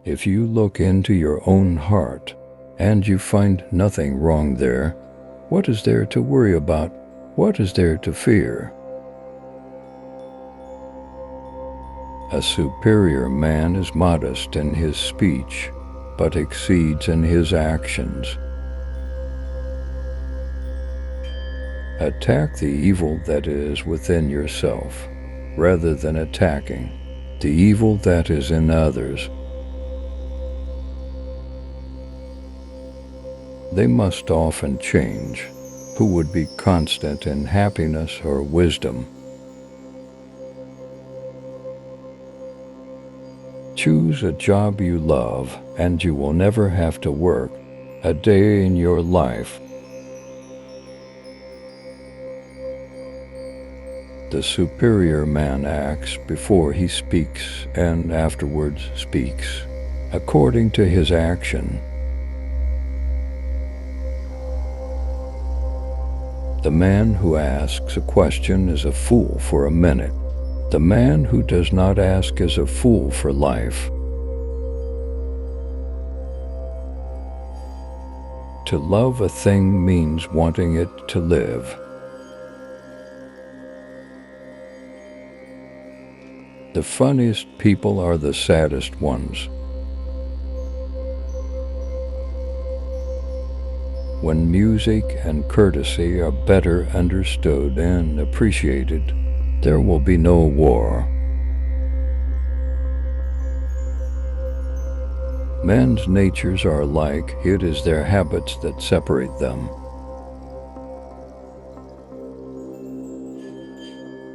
If you look into your own heart and you find nothing wrong there, what is there to worry about? What is there to fear? A superior man is modest in his speech, but exceeds in his actions. Attack the evil that is within yourself, rather than attacking the evil that is in others. They must often change, who would be constant in happiness or wisdom. Choose a job you love, and you will never have to work a day in your life. The superior man acts before he speaks and afterwards speaks, according to his action. The man who asks a question is a fool for a minute. The man who does not ask is a fool for life. To love a thing means wanting it to live. The funniest people are the saddest ones. When music and courtesy are better understood and appreciated, there will be no war. Men's natures are alike, it is their habits that separate them.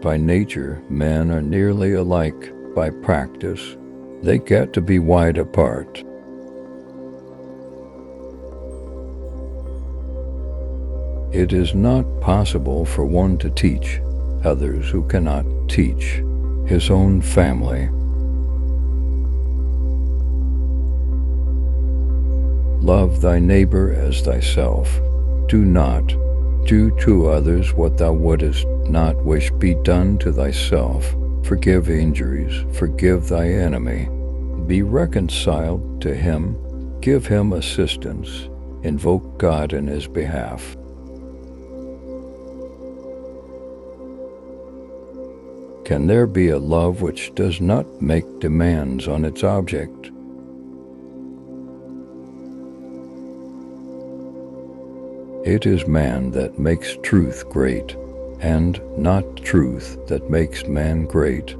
By nature, men are nearly alike. By practice, they get to be wide apart. It is not possible for one to teach others who cannot teach his own family. Love thy neighbor as thyself. Do not do to others what thou wouldest not wish be done to thyself. Forgive injuries, forgive thy enemy. Be reconciled to him, give him assistance, invoke God in his behalf. Can there be a love which does not make demands on its object? It is man that makes truth great, and not truth that makes man great.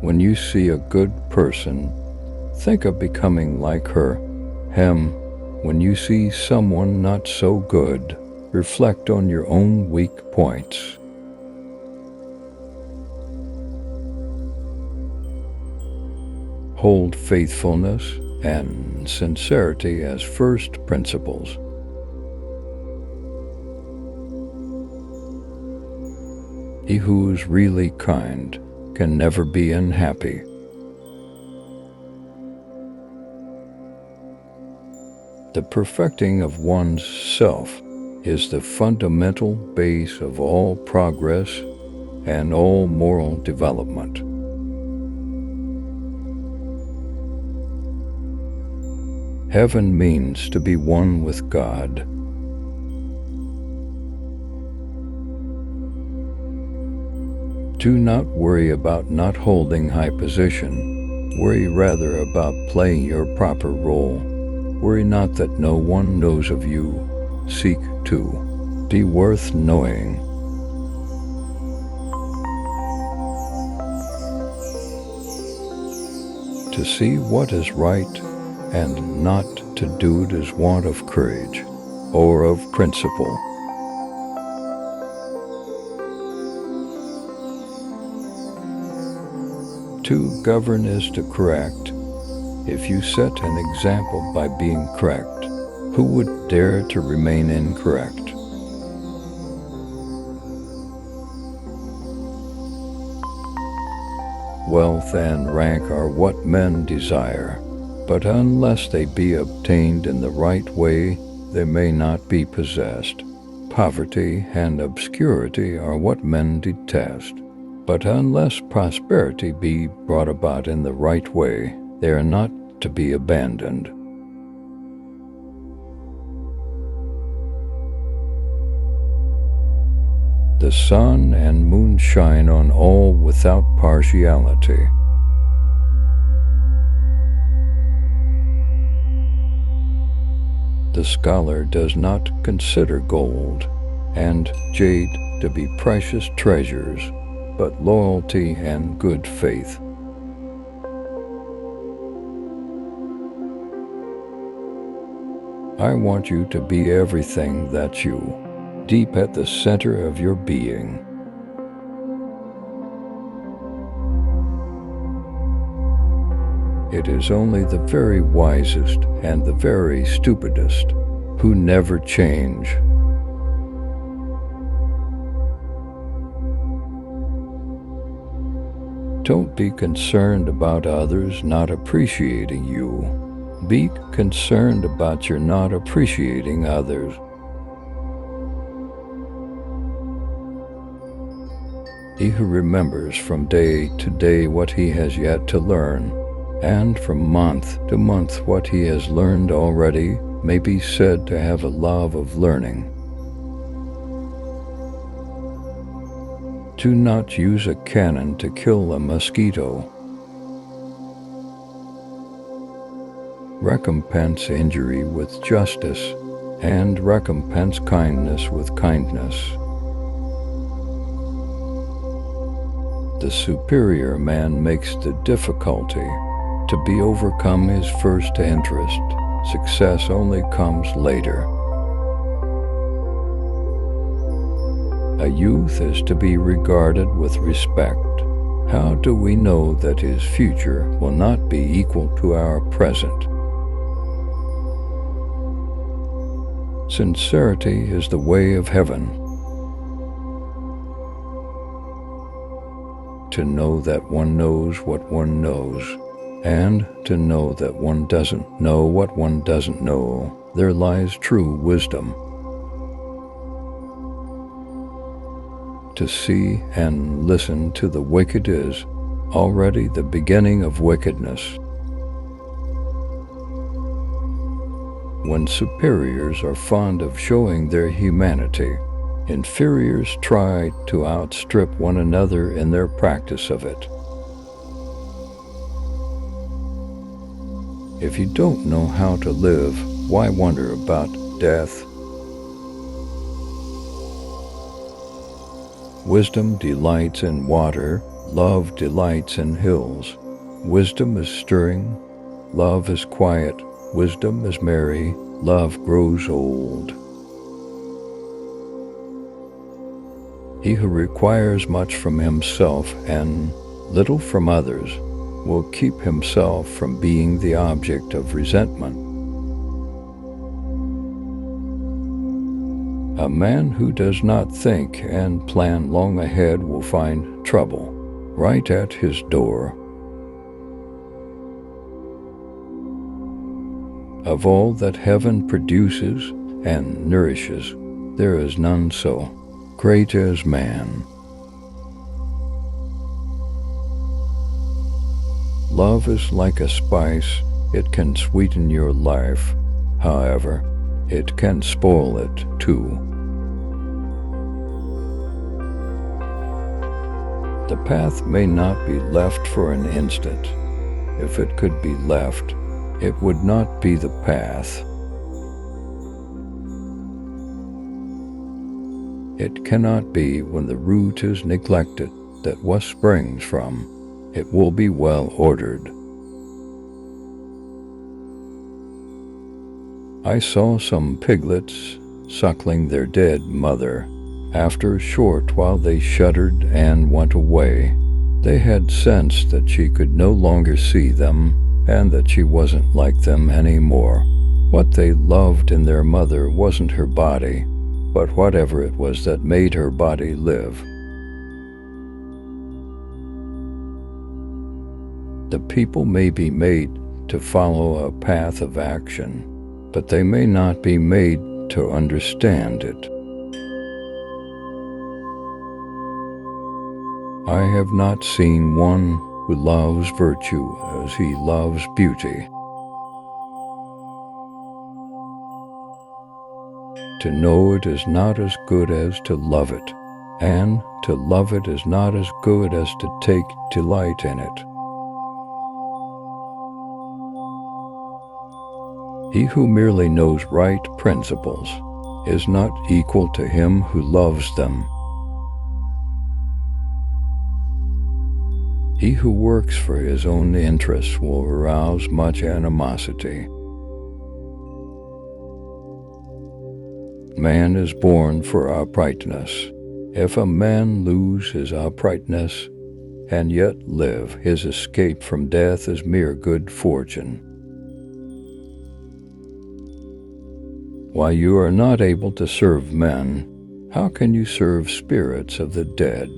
When you see a good person, think of becoming like her, him. When you see someone not so good, reflect on your own weak points. Hold faithfulness and sincerity as first principles. He who is really kind can never be unhappy. The perfecting of one's self is the fundamental base of all progress and all moral development. Heaven means to be one with God. Do not worry about not holding high position. Worry rather about playing your proper role. Worry not that no one knows of you. Seek to be worth knowing. To see what is right and not to do it is want of courage or of principle. To govern is to correct. If you set an example by being correct, who would dare to remain incorrect? Wealth and rank are what men desire, but unless they be obtained in the right way, they may not be possessed. Poverty and obscurity are what men detest, But unless prosperity be brought about in the right way, they are not to be abandoned. The sun and moon shine on all without partiality. The scholar does not consider gold and jade to be precious treasures, but loyalty and good faith. I want you to be everything that you, deep at the center of your being. It is only the very wisest and the very stupidest who never change. Don't be concerned about others not appreciating you. Be concerned about your not appreciating others. He who remembers from day to day what he has yet to learn, and from month to month what he has learned already, may be said to have a love of learning. Do not use a cannon to kill a mosquito. Recompense injury with justice, and recompense kindness with kindness. The superior man makes the difficulty to be overcome his first interest. Success only comes later. A youth is to be regarded with respect. How do we know that his future will not be equal to our present? Sincerity is the way of heaven. To know that one knows what one knows, and to know that one doesn't know what one doesn't know, there lies true wisdom. To see and listen to the wicked is already the beginning of wickedness. When superiors are fond of showing their humanity, inferiors try to outstrip one another in their practice of it. If you don't know how to live, why wonder about death? Wisdom delights in water, love delights in hills. Wisdom is stirring, love is quiet. Wisdom is merry, love grows old. He who requires much from himself and little from others will keep himself from being the object of resentment. A man who does not think and plan long ahead will find trouble right at his door. Of all that heaven produces and nourishes, there is none so great as man. Love is like a spice, it can sweeten your life. However, it can spoil it too. The path may not be left for an instant. If it could be left, it would not be the path. It cannot be when the root is neglected that what springs from it will be well ordered. I saw some piglets suckling their dead mother. After a short while they shuddered and went away. They had sensed that she could no longer see them, and that she wasn't like them anymore. What they loved in their mother wasn't her body, but whatever it was that made her body live. The people may be made to follow a path of action, but they may not be made to understand it. I have not seen one who loves virtue as he loves beauty. To know it is not as good as to love it, and to love it is not as good as to take delight in it. He who merely knows right principles is not equal to him who loves them. He who works for his own interests will arouse much animosity. Man is born for uprightness. If a man lose his uprightness and yet live, his escape from death is mere good fortune. While you are not able to serve men, how can you serve spirits of the dead?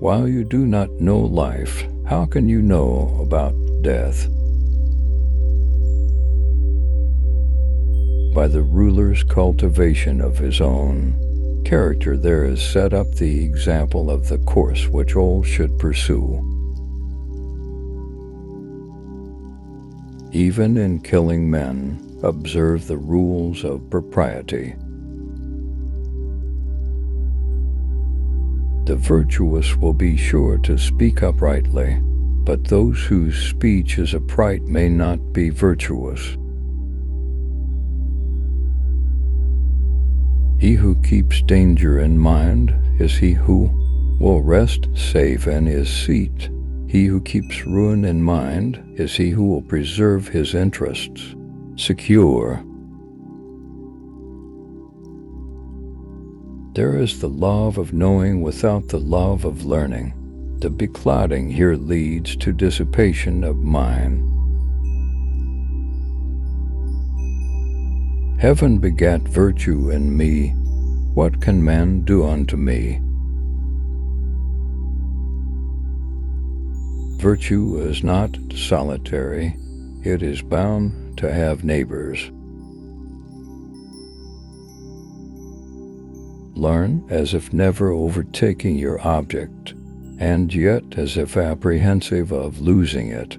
While you do not know life, how can you know about death? By the ruler's cultivation of his own character there is set up the example of the course which all should pursue. Even in killing men, observe the rules of propriety. The virtuous will be sure to speak uprightly, but those whose speech is upright may not be virtuous. He who keeps danger in mind is he who will rest safe in his seat. He who keeps ruin in mind is he who will preserve his interests secure. There is the love of knowing without the love of learning. The beclouding here leads to dissipation of mind. Heaven begat virtue in me. What can man do unto me? Virtue is not solitary. It is bound to have neighbors. Learn as if never overtaking your object, and yet as if apprehensive of losing it.